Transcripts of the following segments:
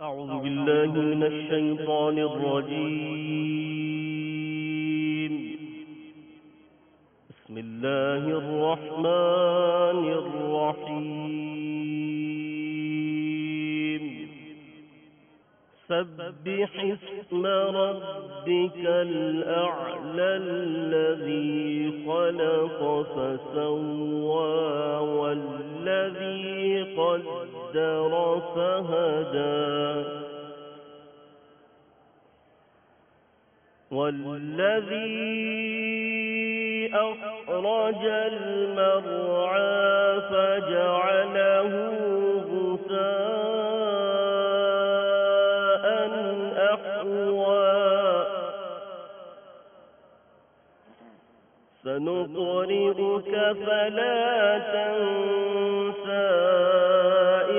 أعوذ بالله من الشيطان الرجيم. بسم الله الرحمن الرحيم. سبح اسم ربك الأعلى الذي خلق فسوى والذي قدر فهدى والذي أخرج المرعى فجعله غثاء أحوى سنقرئك فلا تنسى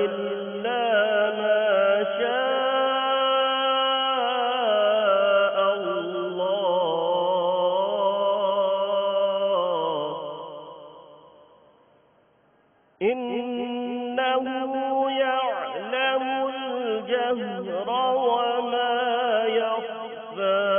إلا ما شاء الله إنه يعلم الجهر وما يخفى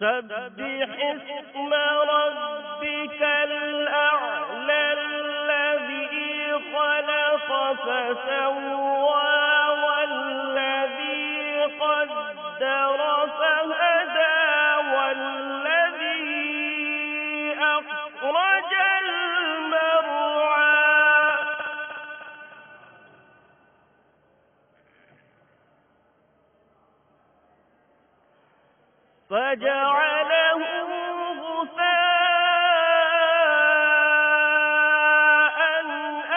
سبح اسم ربك الأعلى الذي خلق فسوى والذي قدر فهدى والذي أخرج المرعى فجعله غثاء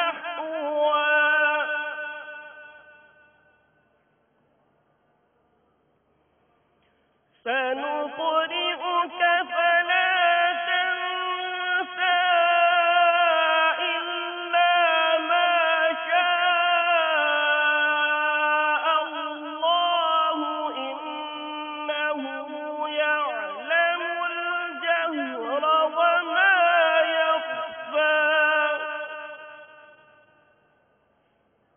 أحوى سنقرئك فلا تنسى إلا ما شاء الله إنه يعلم الجهر وما يخفى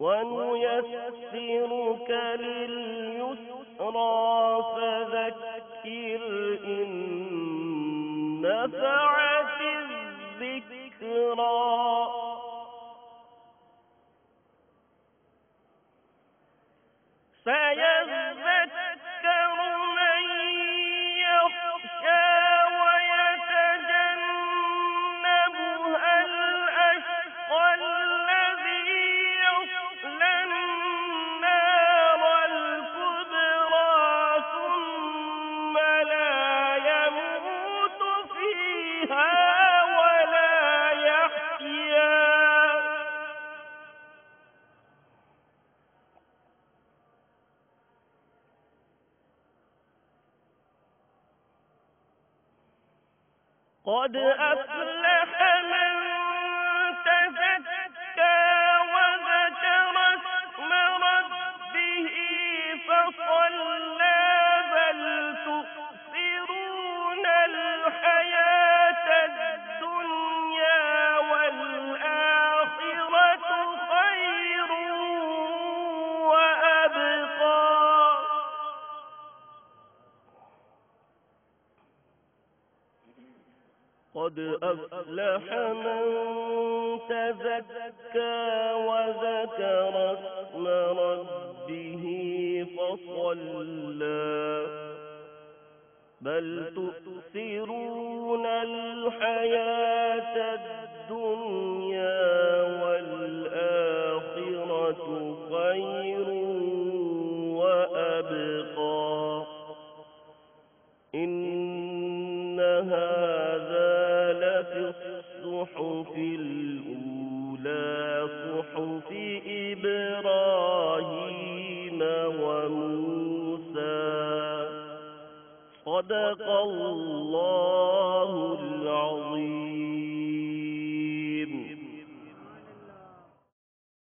ونيسرك لليسرى فذكر إن نفعت الذكرى سيذكر من يخشى ويتجنبها الأشقى الذي يصلى النار الكبرى ثم لا يموت فيها ولا يحيا قد أفلح من تزكى وذكر اسم ربه فصلى بل تؤثرون الحياة الدنيا والآخرة خير وأبقى قد أفلح من تزكى وذكر اسم ربه فصلى بل تؤثرون الحياة الدنيا والآخرة خير وأبقى إن هذا لفي الصحف الأولى صحف إبراهيم وموسى صدق الله العظيم.